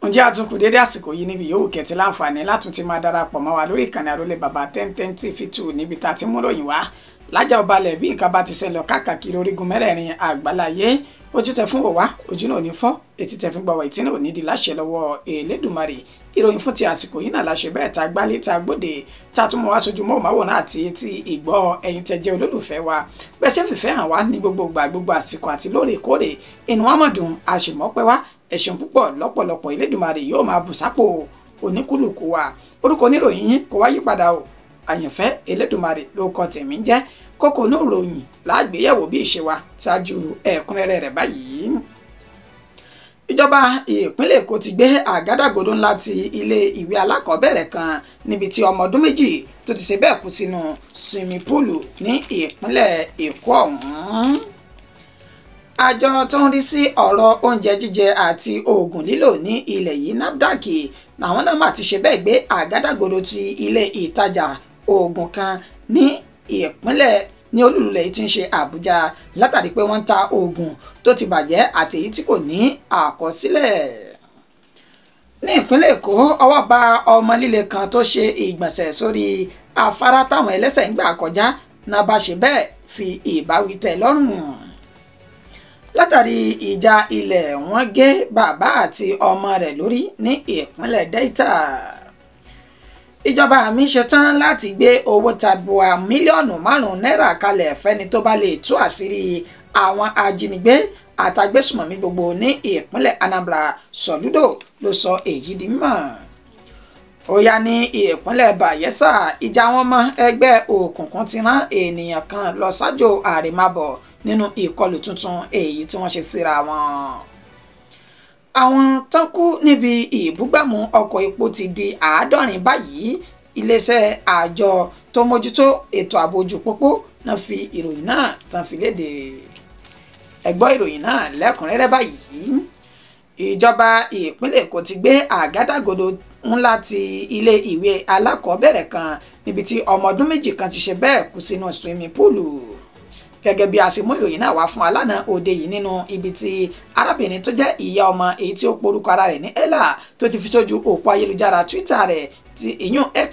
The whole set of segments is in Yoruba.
ǹjẹ́ àtúnkù dédé àsìkò yìí níbi yòówù kẹtì láǹfààní látún ti máa darapọ̀ mọ́ wa lórí ìkànnì Àrólé Bàbá 1010 TV2 níbi tá a ti mú ròyìn wá lájà ọbalẹ̀ bí nǹkan bá ti ṣẹlẹ̀ káàkiri orígun mẹ́rẹ̀ẹ̀rin àgbáláyé ojú tẹ fún wòwá ojú náà ò ní fọ́ etí tẹ fún gbọ̀wọ̀ ìtí náà ò ní di láṣẹ lọ́wọ́ Elédùmarè ìròyìn fún ti àsìkò yìí náà láṣẹ bẹ́ẹ̀ tá gbálé tá gbòde tá tún mọ́ wá sójú mọ́ òmáwòrán àti etí ìgbọ́ ẹ̀yin tẹ́ jẹ́ olólùfẹ́ wa bẹ́ẹ̀ ṣe fìfẹ́ hàn wá ní gbogbo ìgbà gbogbo àsìkò àti lóòrèkóòrè inú wa mọ̀ dùn àṣìmọ́pẹ́ wá ẹ̀sùn púpọ̀ lọ́pọ̀lọpọ̀ Elédùmarè yóò máa bù sápò oníkúlùkù wa orúkọ oníròyìn yín kò wá yípadà o àyànfẹ́ Elédùmarè ló kọ tèmi jẹ́ kókó oníròyìn láàgbéyẹ̀wò bí ìṣe wa ṣáájú ẹ̀kúnrẹ́rẹ́ rẹ̀ báyìí. Ìjọba ìpínlẹ̀ Èkó ti gbé àgádágodo ńlá ti ilé ìwé alákọ̀ọ́bẹ̀rẹ̀ kan níbi tí ọmọ ọdún méjì tó ti ṣe bẹ́ẹ̀ kú sínú swimming pool ní ìpínlẹ̀ Èkó ọ̀hún. Àjọ tó ń rí sí ọ̀rọ̀ oúnjẹ jíjẹ àti oògùn lílò ní ilẹ̀ yìí NAFDAC làwọn náà mà ti ṣe bẹ́ẹ̀ gbé àgádágodo ti ilé ìtajà oògùn kan ní ìpínlẹ̀ ní olúlulẹ̀ tí ń ṣe Àbújá látàrí pé wọ́n ń ta oògùn tó ti bàjẹ́ àtèyí tí kò ní àkọsílẹ̀. Ní ìpínlẹ̀ Èkó ọwọ́ bá ọmọ líle kan tó ṣe ìgbọ̀nsẹ̀ sórí afárá táwọn ẹlẹ́sẹ̀ ń gbà kọjá náà bá ṣe bẹ́ẹ̀ fi ìbáwí tẹ́ lọ́rùn. Látàrí ìjà ilẹ̀ wọ́n gé bàbá àti ọmọ rẹ̀ lórí ní ìpínlẹ̀ Delta. Ìjọba mi ṣetán láti gbé owó tabua mílíọ̀nù 5 náírà kalẹ̀ fẹ́ni tó bá lè tú àṣírí àwọn ajínigbé àtàgbésùmọ̀mí gbogbo ní ìpínlẹ̀ Anambra. Soludo ló sọ èyí di mímọ̀. Ó yá ní ìpínlẹ̀ Bayelsa ìjà wọn mọ́ ẹgbẹ́ òkùnkùn ti rán ènìyàn kan lọ sájò àrèmábọ̀ nínú ìkọlù tuntun èyí tí wọ́n ṣe síra wọn. Àwọn tán kú níbi ìbúgbàmù ọkọ̀ epo ti di 70 báyìí. Iléeṣẹ́ àjọ tó mójútó ètò ààbò ojú pópó náà fi ìròyìn náà tán fi léde. Ẹ gbọ́ ìròyìn náà lẹ́kùnrẹ́rẹ́ báyìí. Ìjọba ìpínlẹ̀ Èkó ti gbé àgádágodo ńlá ti ilé ìwé alákọ̀ọ́bẹ̀rẹ̀ kan níbi tí ọmọ ọdún méjì kan ti ṣe bẹ́ẹ̀ kú sínú swimming pool. Gẹ́gẹ́ bí a ṣe mú ìròyìn náà wá fún alánà òde yìí nínú ibi tí arábìnrin tó jẹ́ ìyá ọmọ èyí tí ó porúkọ ara rẹ̀ ní Ella tó ti fi sójú òpó ayélujára Twitter rẹ̀ ti ìyún X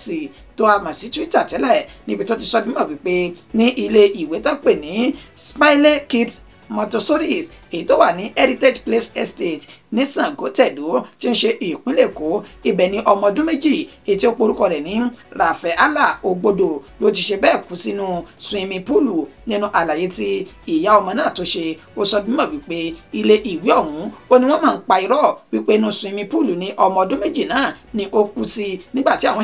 tó a mọ̀ sí Twitter tẹ́lẹ̀ níbi tó ti sọ dímọ̀ wípé ní ilé ìwé tó pè ní Smiley Kids Montessori èyí tó wà ní Heritage Place Estate ní Sàngótẹ̀dó tí ń ṣe ìpínlẹ̀ Èkó ibẹ̀ ni ọmọ ọdún méjì èyí tí ó porúkọ rẹ̀ ní Rafaela Ogbodo ló ti ṣe bẹ́ẹ̀ kú sínú swimming pool. Nínú àlàyé tí ìyá ọmọ náà tó ṣe ó sọ bímọ wípé ilé ìwé ọ̀hún ó ní wọ́n máa ń pa irọ́ wípé inú swimming pool ní ọmọ ọdún méjì náà ni ó kú sí nígbà tí àwọn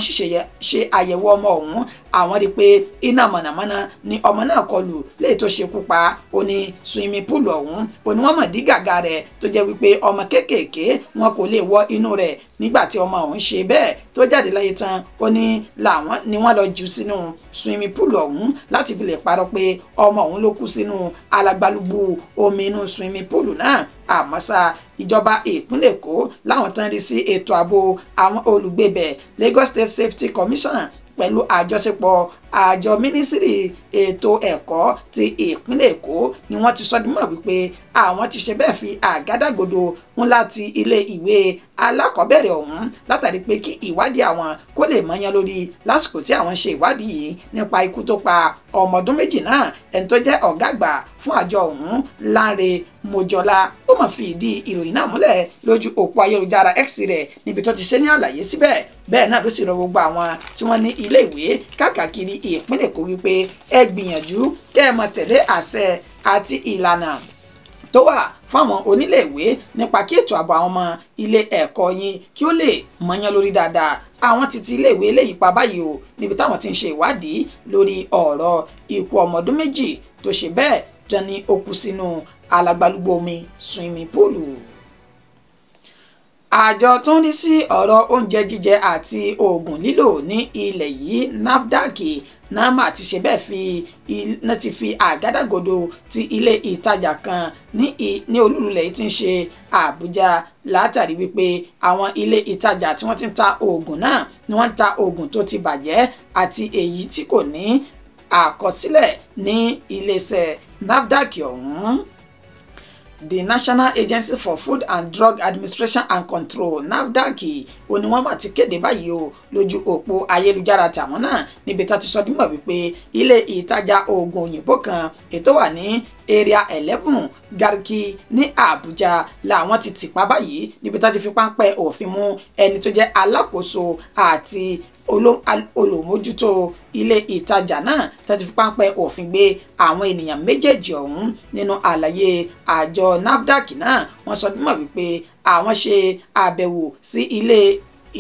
ṣe àyẹ̀wò ọmọ ọ̀hún àwọn rí pé iná mọ̀nàmọ́ná ni ọmọ náà kọlù léyìí tó ṣekú pa ó ní swimming pool ọ̀hún ó ní wọ́n mọ̀ dí gàgà rẹ̀ tó jẹ́ wípé ọmọ kéékèèké wọn kò lè wọ inú rẹ̀ nígbà tí ọmọ ọ̀hún ṣe bẹ́ẹ̀ tó jáde láyé tán ó ní làwọn ni wọ́n lọ jù sínú swimming pool ọ̀hún láti fi lè parọ́ pé ọmọ ọ̀hún ló kú sínú alagbalúgbú omi inú swimming pool náà. Àmọ́ ṣá ìjọba ìpínlẹ̀ Èkó láwọn tán rí sí ètò ààbò àwọn olùgbébẹ̀ Lagos State Safety Commission pẹ̀lú àjọṣepọ̀ àjọ mínísírì ètò ẹ̀kọ́ ti ìpínlẹ̀ Èkó ni wọ́n ti sọ dímọ̀ wípé àwọn ti ṣe bẹ́ẹ̀ fi àgádágodo ńlá ti ilé ìwé alákọ̀ọ́bẹ̀rẹ̀ ọ̀hún látàrí pé kí ìwádìí àwọn kó lè mọ́yán lórí lásìkò tí àwọn ṣe ìwádìí yìí nípa ikú tó pa ọmọ ọdún méjì náà. Ẹni tó jẹ́ ọ̀gá àgbà fún àjọ ọ̀hún Lánre Mojọlá ó mà fi ìdí ìròyìn náà múlẹ̀ lójú òpó ayélujára X rẹ̀ níbi tó ti ṣe ní àlàyé síbẹ̀. Bẹ́ẹ̀ náà ló sì rọ gbogbo àwọn tí wọ́n ní ilé ìwé káàkiri ìpínlẹ̀ Èkó wípé ẹ gbìyànjú kẹ́ ẹ máa tẹ̀lé àṣẹ àti ìlànà tó wà fáwọn oníléèwé nípa kí ètò ààbò àwọn ọmọ ilé ẹ̀kọ́ yín kí ó lè mọ́yán lórí dáadáa. Àwọn ti iléèwé eléyìí pa báyìí o níbi táwọn ti ń ṣe ìwádìí lórí ọ̀rọ̀ ikú ọmọ ọdún méjì tó ṣe bẹ́ẹ̀ dán ní ó kú sínú alagbalúgbó omi swimming pool. Àjọ tó ń rí sí ọ̀rọ̀ oúnjẹ jíjẹ àti oògùn lílò ní ilẹ̀ yìí NAFDAC náà ti ṣe bẹ́ẹ̀ ti fi àgádágodo ti ilé ìtajà kan ní olúlulẹ̀ tí ń ṣe Àbújá látàrí wípé àwọn ilé ìtajà tí wọ́n ti ń ta oògùn náà ni wọ́n ń ta oògùn tó ti bàjẹ́ àti èyí tí kò ní àkọsílẹ̀ ní iléeṣẹ́ NAFDAC ọ̀hún. The National Agency for Food and Drug Administration and Control NAFDAC ó ní wọ́n mà ti kéde báyìí o lójú òpó ayélujára tàwọn náà níbi tá ti sọ dímọ̀ wípé ilé ìtajà oògùn òyìnbó kan ètò wà ní area 11 Garki ní Àbújá làwọn ti tìpa báyìí níbi tá ti fi páńpẹ́ òfin mú ẹni tó jẹ́ alákòóso àti olùmójútó ilé ìtajà náà tàti fi páńpẹ́ òfin gbé àwọn ènìyàn méjèèjì ọ̀hún. Nínú àlàyé àjọ NAFDAC náà wọ́n sọ dímọ̀ wípé àwọn ṣe àbẹ̀wò sí ilé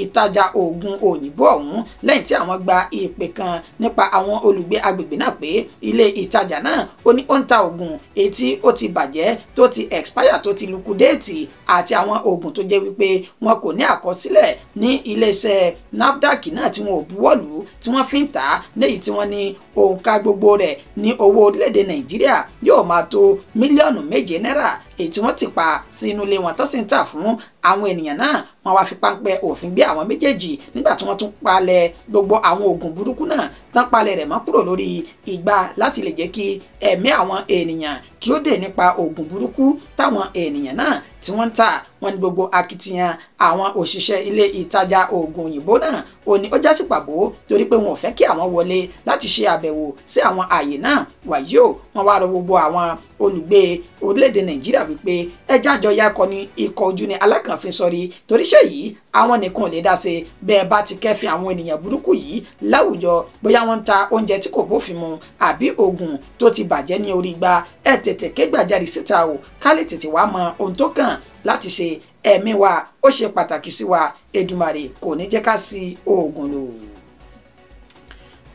ìtajà oògùn òyìnbó ọ̀hún lẹ́yìn tí àwọn gba ìpè kan nípa àwọn olùgbé agbègbè náà pé ilé ìtajà náà ó ní ó ń ta oògùn èyí tí ó ti bàjẹ́ tó ti expire tó ti lukudeeti àti àwọn oògùn tó jẹ́ wípé wọn kò ní àkọsílẹ̀ ní iléeṣẹ́ NAFDAC náà tí wọn ò buwọ́lù tí wọ́n fi ń tà á léyìí tí wọ́n ní òǹkà gbogbo rẹ̀ ní owó orílẹ̀-èdè Nàìjíríà yóò máa tó mílíọ̀nù 7 náírà èyí tí wọ́n ti pa sí inú ilé wọn tó sì ń tà fún àwọn ènìyàn náà. Wọ́n wá fi páńpẹ́ òfin gbé àwọn méjèèjì nígbà tí wọ́n tún palẹ̀ gbogbo àwọn oògùn burúkú náà tán palẹ̀ rẹ̀ mọ́ kúrò lórí igbá láti lè jẹ́ kí ẹ̀mí àwọn ènìyàn kí ó dè nípa oògùn burúkú táwọn ènìyàn náà tí wọ́n ń tà. Wọ́n ní gbogbo akitiyan àwọn òṣìṣẹ́ ilé ìtajà oògùn òyìnbó náà ó ní ó já sí pàbó torí pé wọn ò fẹ́ kí àwọn wọlé láti ṣe àbẹ̀wò sí àwọn ààyè náà. Wàyí o wọ́n wá rọ gbogbo àwọn olùgbé orílẹ̀-èdè Nàìjíríà wípé ẹjẹ́ àjọ yakọ ní ikọ̀ ojú ni alákànfin sọrí torí ṣe yìí àwọn nìkan ò lè dá sí bẹ́ẹ̀ bá ti kẹ́fìn àwọn ènìyàn burúkú yìí láwùjọ bóyá wọ́n ń ta oúnjẹ tí kò bófin mu àbí oògùn tó ti bàjẹ́ ní orí igbá ẹ tètè ké gbàjarì síta o ká lè tètè wá mọ ohun tó kàn láti ṣe. Ẹ̀mí wa ó ṣe pàtàkì sí wa Èdùmàrè kò ní jẹ́ ká sí oògùn lò.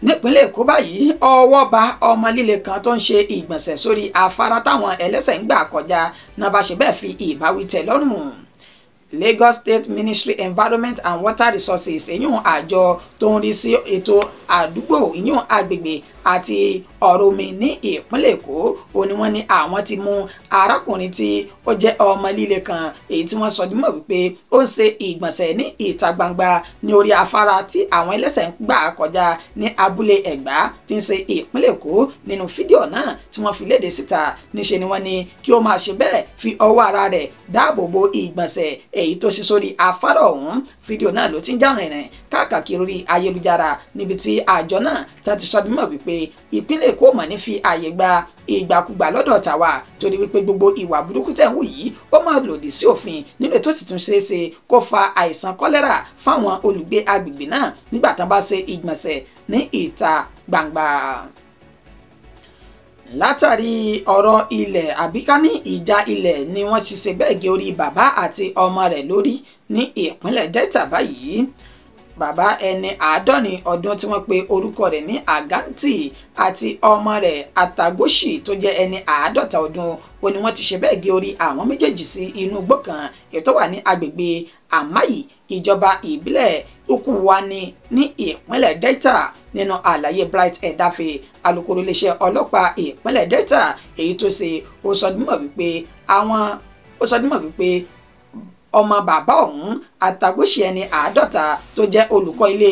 Nípínlẹ̀ Èkó báyìí ọwọ́ bá ọmọ líle kan tó ń ṣe ìgbọ̀nsẹ̀ sórí afárá táwọn ẹlẹ́sẹ̀ ń gbà kọjá náà bá ṣe bẹ́ẹ̀ fi ìbáwí tẹ́ lọ́rùn. Lagos State Ministry Environment and Water Resources ìyún àjọ tó ń rí sí ètò àdúgbò ìyún agbègbè àti ọ̀rọ̀ omi ní ìpínlẹ̀ Èkó ó ní wọ́n ní àwọn ti mú arákùnrin tí ó jẹ́ ọmọ líle kan èyí tí wọ́n sọ dímọ̀ wípé ó ń ṣe ìgbọ̀nsẹ̀ ní ìta gbangba ní orí afárá tí àwọn ẹlẹ́sẹ̀ ń gbà kọjá ní abúlé Ẹ̀gbá tí ń ṣe ìpínlẹ̀ Èkó. Nínú fídíò náà tí wọ́n fi léde síta níṣe ni wọ́n ní kí ó máa ṣe bẹ́ẹ̀ fi ọwọ́ ara rẹ̀ dáàbò bo ìgbọ̀nsẹ̀ èyí tó ṣe sórí afárá ọ̀hún. Fídíò náà ló ti ń já rìnrìn káàkiri orí ayélujára níbi tí àjọ náà tá ti sọ dímọ̀ wípé ìpínlẹ̀ Èkó mọ̀ ní fi àyè gba ìgbàkúgbà lọ́dọ̀ tàwa torí wípé gbogbo ìwà burúkú tẹ̀ ń wù yìí ó máa lòdì sí òfin nínú ètò sì tún ṣeéṣe kó fa àìsàn kọ́lẹ́rà fáwọn olùgbé agbègbè náà nígbà tán bá ṣe ìgbọ̀nsẹ̀ ní ìta gbangba. Látàrí ọ̀rọ̀ ilẹ̀ àbíká ní ìjà ilẹ̀ ni wọ́n ti ṣe bẹ́ẹ̀ gé orí bàbá àti ọmọ rẹ̀ lórí ní ìpínlẹ̀ Delta báyìí. Bàbá ẹni 70 ọdún tí wọ́n pe orúkọ rẹ̀ ní Àgántì àti ọmọ rẹ̀ Àtàgóṣì tó jẹ́ ẹni 50 ọdún ó ní wọ́n ti ṣe bẹ́ẹ̀ gé orí àwọn méjèèjì sí inú igbó kan ètò wà ní agbègbè Àmáyì ìjọba ìbílẹ̀ Ukwuani ní ìpínlẹ̀ Delta. Nínú àlàyé Bright Edafe alukoro iléeṣẹ́ ọlọ́pàá ìpínlẹ̀ Delta èyí tó ṣe ó sọ dímọ̀ wípé ọmọ bàbá ọ̀hún Àtàgóṣì ẹni 50 tó jẹ́ olùkọ́ ilé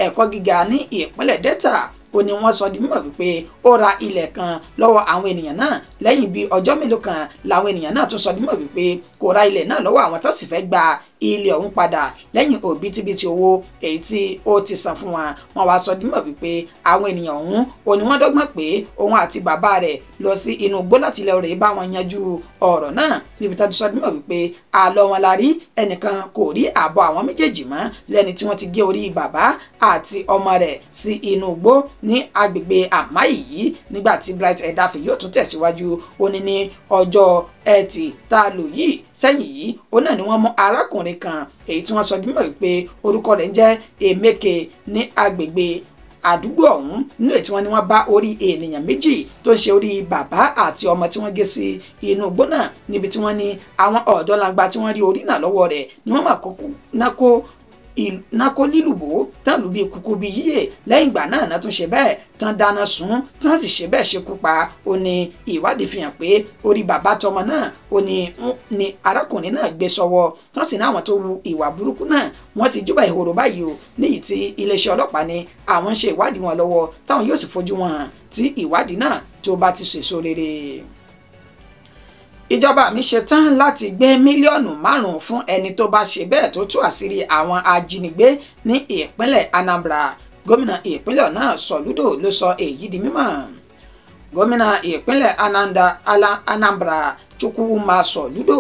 ẹ̀kọ́ gíga ní ìpínlẹ̀ Delta ó ní wọ́n sọ di mímọ̀ wípé ó ra ilẹ̀ kan lọ́wọ́ àwọn ènìyàn náà lẹ́yìn bíi ọjọ́ mélòó kan làwọn ènìyàn náà tún sọ di mímọ̀ wípé kò ra ilẹ̀ náà lọ́wọ́ àwọn tó sì fẹ́ gba ilé ọ̀hún padà lẹ́yìn òbítíbitì owó èyí tí ó ti san fún wọn. Wọ́n wá sọ di mímọ̀ wípé àwọn ènìyàn ọ̀hún ó ní wọ́n dọ́gbọ́n pé òun àti bàbá rẹ̀ lọ sí inú igbó láti lọ rèé bá wọn yanjú ọ̀rọ̀ náà níbi tó ti sọ di mímọ̀ wípé àlọ́ wọn la rí ẹnìkan kò rí àbọ̀ àwọn méjèèjì mọ́ lẹ́ni tí wọ́n ti gé orí bàbá àti ọmọ rẹ̀ sí inú igbó ní agbègbè Àmáyì yìí. Nígbà tí Bright Edafe yóò tún tẹ̀síwájú ó ní ọjọ́ Ẹtì tá a lò yìí sẹ́yìn yìí ó náà ni wọ́n mú arákùnrin kan èyí tí wọ́n sọ dímọ̀ wípé orúkọ rẹ̀ ń jẹ́ Emeke ní agbègbè àdúgbò ọ̀hún nínú èyí tí wọ́n ní wọ́n bá orí ènìyàn méjì tó ń ṣe orí bàbá àti ọmọ tí wọ́n gé sí inú igbó náà níbi tí wọ́n ní àwọn ọ̀dọ́langba tí wọ́n rí orí náà lọ́wọ́ rẹ̀ ni wọ́n máa kókó nákó lílùbó tán lù bí kúkú bí yíyè lẹ́yìn ìgbà náà náà tún ṣe bẹ́ẹ̀ tán dáná sun tán sì ṣe bẹ́ẹ̀ ṣekú pa. Ó ní ìwádìí fi hàn pé orí bàbá tọmọ náà ó ní arákùnrin náà gbé sọ́wọ́ tán sì ní àwọn tó wu ìwà burúkú náà wọ́n ti júbà ìhòòrò báyìí o níyì tí iléeṣẹ́ ọlọ́pàá ní àwọn ń ṣe ìwádìí wọn lọ́wọ́ táwọn yóò sì fojú wọn hàn tí ìwádìí náà tó bá ti ṣèso rere. ìjọba mi ṣe tán láti gbé mílíọ̀nù 5 fún ẹni tó bá ṣe bẹ́ẹ̀ tó tú àṣírí àwọn ajínigbé ní ìpínlẹ̀ Anambra. Gómìnà ìpínlẹ̀ náà Soludo ló sọ èyí di mímọ̀. Gómìnà ìpínlẹ̀ Anambra Chukwuma Soludo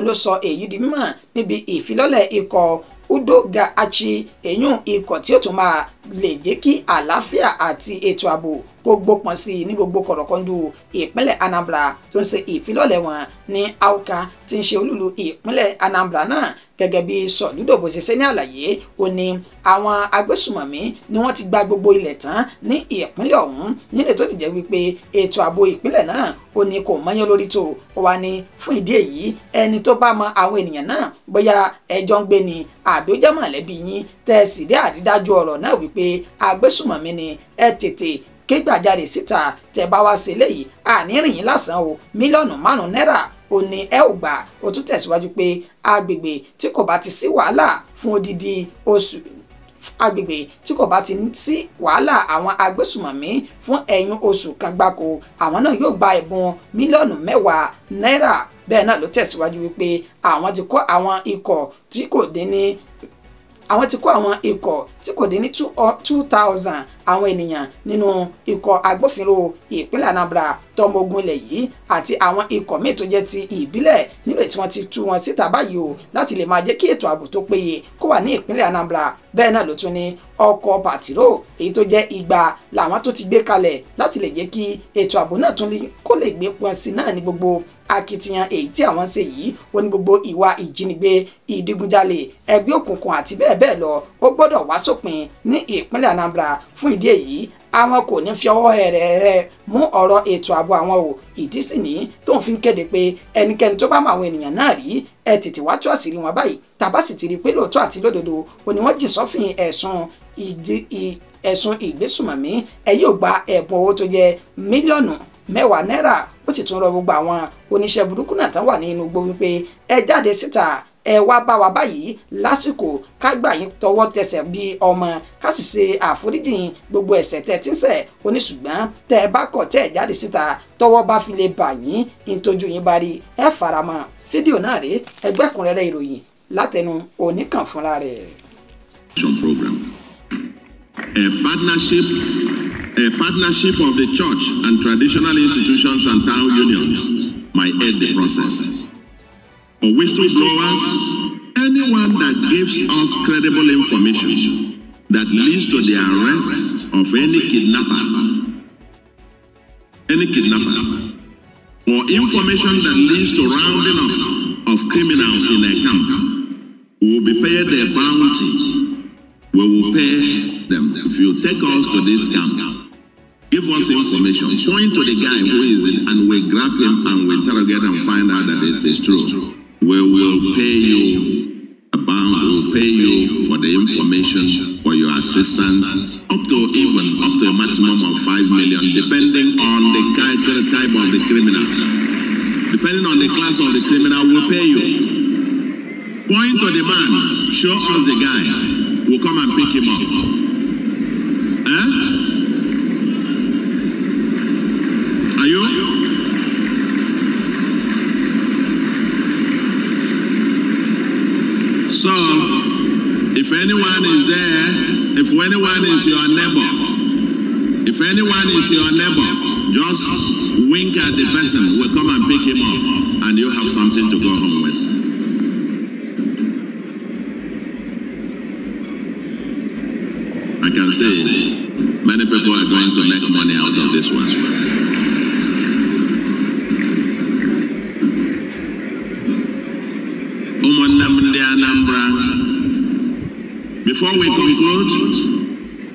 ló sọ èyí di mímọ̀ níbi ìfilọ́lẹ̀ ikọ̀ Udogachi èyún ikọ̀ tí ó tún máa lè jẹ́ kí àlàáfíà àti ètò ààbò kó gbópọn sí i ní gbogbo kọ̀rọ̀kọ́ndù ìpínlẹ̀ Anambra tó ń ṣe ìfilọ́lẹ̀ wọn ní Awka tí ń ṣe olúlu ìpínlẹ̀ Anambra náà. Gẹ́gẹ́ bí Soludo bó ṣe ṣe ní àlàyé, ó ní àwọn agbésùmọ̀mí ni wọ́n ti gba gbogbo ilẹ̀ tán ní ìpínlẹ̀ ọ̀hún nílẹ̀ tó sì jẹ́ wípé ètò ààbò ìpínlẹ̀ náà ó ní kò mọ́yán lórí tó. Ó wá ní fún ìdí èyí ẹni tó bá mọ àwọn ènìyàn náà bóyá ẹjọ́ ń gbé ni àbí ó jẹ́ mọ̀lẹ́bí yín tẹ́ ẹ sì rí àrídájú ọ̀rọ̀ náà wípé agbésùmọ̀mí ni ẹ tètè ké gbàjarè síta tẹ́ bá wá sí eléyìí ànírìn yín lásán o mílíọ̀nù 5 náírà ó ní ẹ ò gbà. Ó tún tẹ̀síwájú pé agbègbè tí kò bá ti sí wàhálà fún odidi oṣù agbègbè tí kò bá ti sí wàhálà àwọn agbésùmọ̀mí fún ẹ̀yìn oṣù kan gbáko àwọn náà yóò gba ẹ̀bùn mílíọ̀nù 10 náírà. Bẹ́ẹ̀ náà ló tẹ̀síwájú wípé àwọn ti kó àwọn ikọ̀ tí kò dín ní 2,000 àwọn ènìyàn nínú ikọ̀ agbófinró ìpínlẹ̀ Anambra tọmọ ogun ilẹ̀ yìí àti àwọn ikọ̀ míì tó jẹ́ ti ìbílẹ̀ nílò tí wọ́n ti tú wọn síta báyìí o láti lè máa jẹ́ kí ètò ààbò tó péye kó wà ní ìpínlẹ̀ Anambra. Bẹ́ẹ̀ náà ló tún ní ọkọ̀ pàtírò èyí tó jẹ́ 200 làwọn tó ti gbé kalẹ̀ láti lè jẹ́ kí ètò ààbò náà tún kó lè gbé pọn sí náà ní gbogbo akitiyan èyí tí àwọn ṣe yìí. Ó ní gbogbo ìwà ìjínigbé, ìdigunjalè, ẹgbẹ́ òkùnkùn àti bẹ́ẹ̀ bẹ́ẹ̀ lọ ó gbọ́dọ̀ wá sópin ní ìpínlẹ̀ Anambra. Fún ìdí èyí àwọn kò ní fi ọwọ́ hẹ̀rẹ̀hẹ̀rẹ̀ mú ọ̀rọ̀ ètò ààbò àwọn o. Ìdí sì ní tó ń fi kéde pé ẹnikẹ́ni tó bá mọ àwọn ènìyàn náà rí ẹ tètè wá tú àṣírí wọn báyìí. Tàbá sì ti rí pé lóòótọ́ àti lódodo ó ní wọ́n jì sọ́fìn ẹ̀sùn ìgbésùmọ̀mí ẹ yóò gba ẹ̀bùn owó tó jẹ́ mílíọ̀nù 10 náírà. Ó sì tún rọ gbogbo àwọn oníṣẹ́ burúkú náà tán wà ní inú igbó wípé ẹ jáde síta ẹ wá bá wa báyìí lásìkò ká gbà yín tọwọ́ tẹsẹ̀ bí ọmọ ká sì ṣe àforíjìn gbogbo ẹ̀ṣẹ̀ tẹ́ ti ń ṣẹ̀. Ó ní ṣùgbọ́n tẹ́ ẹ bá kọ̀ tẹ́ ẹ jáde síta tọwọ́ bá fi lè bà yín ìtọ́jú yín bá rí ẹ faramọ́. Fídíò náà rèé ẹgbẹ́kùnrẹ́rẹ́ ìròyìn látẹnu Oníkàn fúnra rẹ̀. A partnership of the church and traditional institutions and town unions might aid the process. For whistleblowers, anyone that gives us credible information that leads to the arrest of any kidnapper, or information that leads to rounding up of criminals in a camp, will be paid a bounty. We will pay them. If you take us to this camp, give us information, point to the guy who is it, and we grab him and we interrogate and find out that it is true. We will pay you a bound, we will pay you for the information, for your assistance, up to a maximum of 5 million, depending on the type of the criminal. Depending on the class of the criminal, we'll pay you. Point to the man, show us the guy, we'll come and pick him up. Are you? So, if anyone is there, if anyone is your neighbor, just wink at the person, we'll come and pick him up, and you have something to go home with. I can say many people are going to make money out of this one. Before we conclude,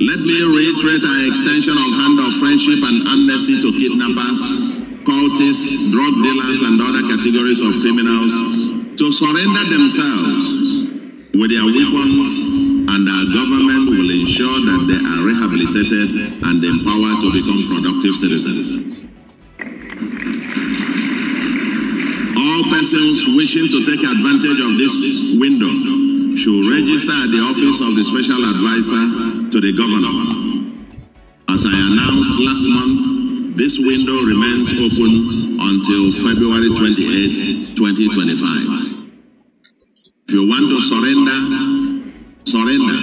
let me reiterate our extension of hand of friendship and amnesty to kidnappers, cultists, drug dealers, and other categories of criminals to surrender themselves with their weapons, and our government will ensure that they are rehabilitated and empowered to become productive citizens. All persons wishing to take advantage of this window should register at the office of the Special Advisor to the Governor. As I announced last month, this window remains open until February 28, 2025. If you want to surrender, surrender.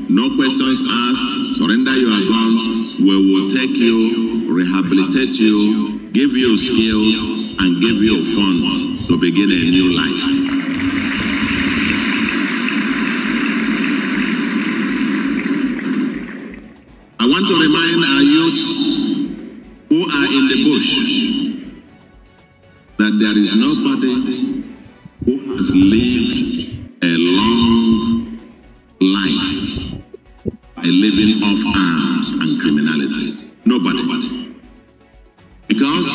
No questions asked. Surrender your guns. We will take you, rehabilitate you, give you skills, and give you funds to begin a new life. I want to remind our youths who are in the bush that there is nobody who has lived a long life by living off arms and criminality. Nobody. Because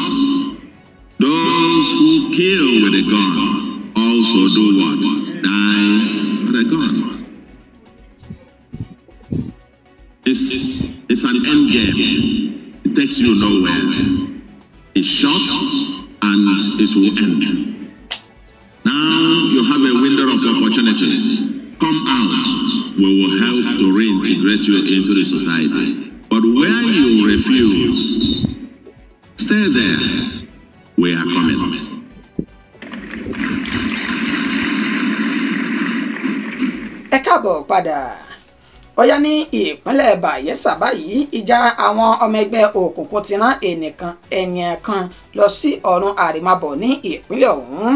those who kill with a gun also do what? Die with a gun. It's an end game. It takes you nowhere. It's short and it will end. Now you have a window of opportunity. Come out. We will help to reintegrate you into the society. But where you refuse, stay there. We are coming. Ẹ káàbọ̀ padà. Ó yá ní ìpínlẹ̀ Bayelsa báyìí ìjà àwọn ọmọ ẹgbẹ́ òkùnkùn ti rán ènìyàn kan lọ sí ọ̀run àrèmábọ̀ ní ìpínlẹ̀ ọ̀hún.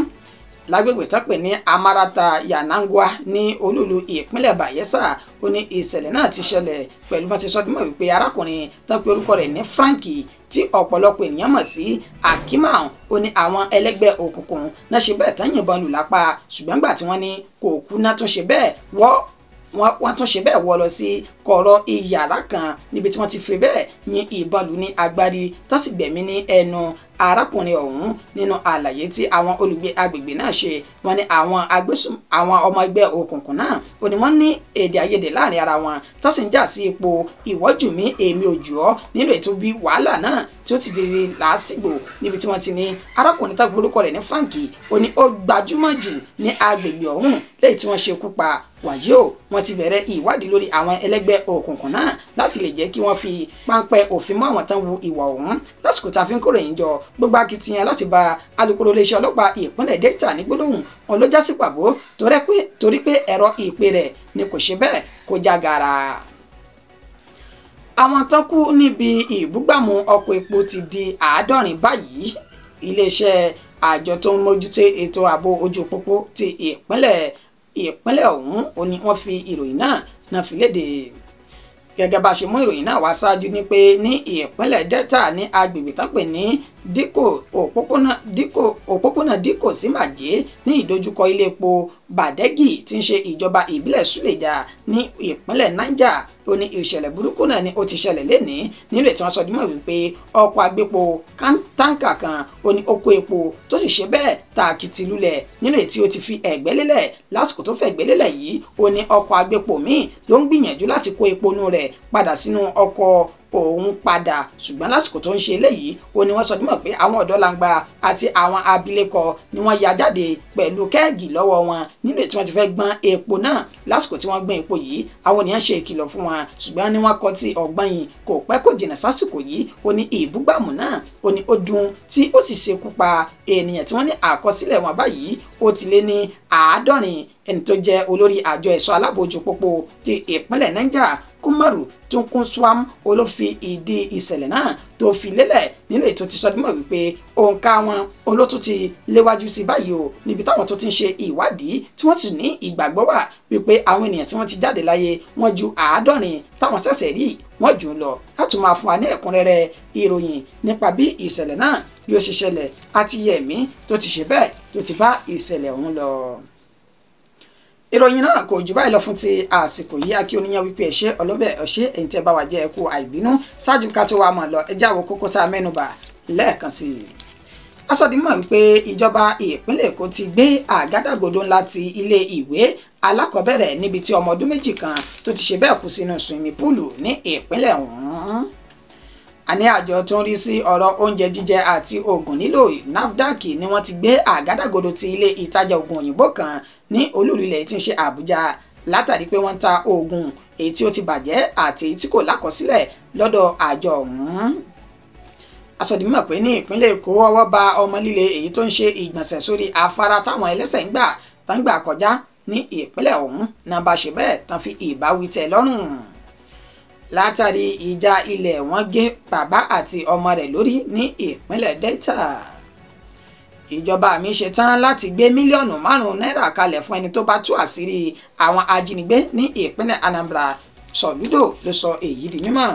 Lágbègbè tó pè ní Amarata Yanangwa ní olúlu ìpínlẹ̀ Bayelsa ó ní ìṣẹ̀lẹ̀ náà ti ṣẹlẹ̀ pẹ̀lú bá ti sọ dímọ̀ wípé arákùnrin tó pe orúkọ rẹ̀ ní Frankie tí ọ̀pọ̀lọpọ̀ ènìyàn mọ̀ sí Akimau ó ní àwọn ẹlẹ́gbẹ́ òkùnkùn náà ṣe bẹ́ẹ̀ tán yìnbọn lù lápá ṣùgbọ́n gbà tí wọ́n ní kò kú náà tún ṣe bẹ́ẹ̀ wọ́n tún ṣe bẹ́ẹ̀ wọ́ lọ sí kọ̀rọ̀ iyàrá kan níbi tí wọ́n ti fi bẹ́ẹ̀ yin ìbọn lù ní agbárí tó sì gbẹ̀mí ní ẹnu arákùnrin ọ̀hún nínú àlàyé tí àwọn olùgbé agbègbè náà ṣe. Wọ́n ní àwọn ọmọ ẹgbẹ́ òkùnkùn náà ó ní wọ́n ní èdè àìyedè láàrin ara wọn tó sì ń jà sí ipò ìwọ́jù mí èmi ò jù ọ́ nínú ètò bí wàhálà náà tí ó ti di làásìgbò níbi tí wọ́n ti ní arákùnrin tó gbórúkọ rẹ̀ ní Frankie ó ní ó gbajúmọ̀ jù ní agbègbè ọ̀hún lẹ́yìn tí wọ́n ṣekú pa. Wàyí o wọ́n ti bẹ̀rẹ̀ ìwádìí lórí àwọn ẹlẹ́gbẹ́ òkùnkùn náà láti lè jẹ́ kí wọ́n fi páńpẹ́ òfin mọ́ àwọn tán wu ìwà ọ̀hún. Lásìkò tá a fi ń kóròyìn jọ gbogbo akitiyan láti bá alukoro iléeṣẹ́ ọlọ́pàá ìpínlẹ̀ Delta ní gbólóhùn wọn ló já sí pàbó torí pé ẹ̀rọ ìpè rẹ̀ ni kò ṣe bẹ́ẹ̀ kó já gaara. Àwọn tán kú níbi ìbúgbàmù ọkọ̀ epo ti di 70 báyìí. Iléeṣẹ́ àjọ tó ń mójútó ètò ààbò ojú pópó ti ìpínlẹ̀ ọ̀hún ó ní wọ́n fi ìròyìn náà fi léde. Gẹ́gẹ́ bá ṣe mú ìròyìn náà wá ṣáájú ní pé ní ìpínlẹ̀ Delta ní agbègbè tán pè ní òpópónà Dikko sí Màjé ní ìdojúkọ ilé epo Badegi tí ń ṣe ìjọba ìbílẹ̀ Suleja ní ìpínlẹ̀ Niger ó ní ìṣẹ̀lẹ̀ burúkú náà ni ó ti ṣẹlẹ̀ lénìí nílò tí wọ́n sọ dímọ̀ wípé ọkọ̀ agbépo táǹkà kan ó ní ó kó epo tó sì ṣe bẹ́ẹ̀ tààkìtì lulẹ̀ nínú èyí tí ó ti fi ẹ̀gbẹ́ lélẹ̀. Lásìkò tó fẹ́ ẹ̀gbẹ́ lélẹ̀ yìí ó ní ọkọ̀ agbépo míì ló ń gbìyànjú láti kó epo nú rẹ̀ padà sínú ọkọ̀ òun padà ṣùgbọ́n lásìkò tó ń ṣe eléyìí ó ní wọ́n sọ dímọ̀ pé àwọn ọ̀dọ́langba àti àwọn abilékọ ni wọ́n ya jáde pẹ̀lú kẹ́ẹ̀gì lọ́wọ́ wọn nínú èyí tí wọ́n ti fẹ́ gbọ́n epo náà. Lásìkò tí wọ́n gbọ́n epo yìí àwọn ènìyàn ṣe ìkìlọ̀ fún wọn ṣùgbọ́n ní wọ́n kọ́ tí ọgbọ́n yìí kò pẹ́ kò jìnnà sásìkò yìí ó ní ìbúgbàmù náà ó ní ó dùn tí ó sì ṣekú pa ènìyàn tí wọ́n ní àkọsílẹ̀ wọn báyìí ó ti lé ní 70. Ẹni tó jẹ́ olórí àjọ ẹ̀ṣọ́ alábòójú pópó ti ìpínlẹ̀ Niger Kumaru Tunkunswam olófi ìdí ìṣẹ̀lẹ̀ náà tó fi lélẹ̀ nínú ètò ti sọdúnmọ̀ wípé òǹkà wọn olótú ti léwájú sí báyìí o níbi táwọn tó ti ń ṣe ìwádìí tí wọ́n sì ní ìgbàgbọ́ wà wípé àwọn ènìyàn tí wọ́n ti jáde láyé wọ́n ju 70 táwọn ṣẹ̀ṣẹ̀ rí wọ́n jù ú lọ. Láti máa fún wa ní ẹ̀kúnrẹ́rẹ́ ìròyìn nípa bí ìṣẹ̀lẹ̀ náà bí ó ṣe ṣẹlẹ̀ àti yẹ̀mí tó ti ṣe bẹ́ẹ̀ tó ti bá ìṣẹ̀lẹ̀ ọ̀hún lọ. Ìròyìn náà kò jù báyìí lọ fún ti àsìkò yìí akí oníyàn wípé ẹ̀ṣẹ́ ọlọ́bẹ̀ ọ̀ṣẹ́ ẹ̀yin tẹ́ bá wà jẹ́ ẹ̀kú àìbínú ṣáájú ká tó wà mọ̀ lọ ẹjẹ́ àwọn kókó tá a mẹ́nubà lẹ́ẹ̀kan sí i. Asọdimọ̀ wípé ìjọba ìpínlẹ̀ Èkó ti gbé àgádágodo ńlá ti ilé ìwé alákọ̀ọ́bẹ̀rẹ̀ níbi tí ọmọ ọdún méjì kan tó ti ṣe bẹ́ẹ̀ kú sínú swimming pool ní ìpínlẹ̀ ọ̀hún. Àní àjọ tó ń rí sí ọ̀rọ̀ oúnjẹ jíjẹ àti oògùn nílò NAFDAC ni wọ́n ti gbé àgádágodo ti ilé ìtajà oògùn òyìnbó kan ní olúlu ilẹ̀ tí ń ṣe Àbújá látàrí pé wọ́n ń ta oògùn èyí tí ó ti bàjẹ́ àti èyí tí kò lákọsílẹ̀ lọ́dọ̀ àjọ ọ̀hún. asọdìmọ̀ pé ní ìpínlẹ̀ Èkó ọwọ́ ba ọmọ líle èyí tó ń ṣe ìgbọ̀nsẹ̀ sórí afárá táwọn ẹlẹ́sẹ̀ ń gbà kọjá ní ìpínlẹ̀ ọ̀hún náà bá ṣe bẹ́ẹ̀ tán fi ìbáwí tẹ́ lọ́rùn látàrí ìjà ilẹ̀ wọ́n gé bàbá àti ọmọ rẹ̀ lórí ní ìpínlẹ̀ Delta. Ìjọba mi ṣe tán láti gbé mílíọ̀nù 5 náírà kalẹ̀ fún ẹni tó bá tú àṣírí àwọn ajínigbé ní ìpínlẹ̀ Anambra. Soludo ló sọ èyí di mímọ̀.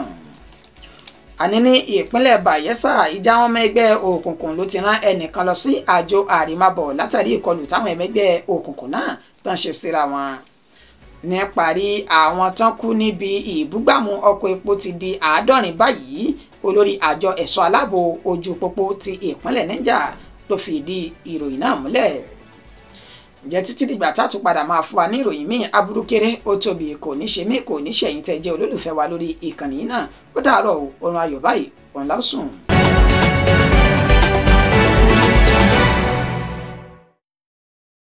Àní ní ìpínlẹ̀ Bayelsa ìjà àwọn ọmọ ẹgbẹ́ òkùnkùn ló ti rán ẹnìkan lọ sí àjò àrèmábọ̀ látàrí ìkọlù táwọn ẹgbẹ́ òkùnkùn náà tán ṣe síra wọn. Ní parí, àwọn tán kú níbi ìbúgbàmù ọkọ̀ epo ti di 70 báyìí. Olórí àjọ ẹ̀ṣọ́ aláàbò ojú pópó ti ìpínlẹ̀ Niger ló fi ìdí ìròyìn náà múlẹ̀. Ǹjẹ́ títí dìgbà tá tún padà máa fún wa ní ìròyìn míì, aburú kéré ó tóbi, kò ní ṣe mí kò ní ṣẹ̀yìn tẹ́ jẹ́ olólùfẹ́ wa lórí ìkànnì náà. Ó dàárọ̀ o, oorun ayọ̀ báyìí òun la ó sùn.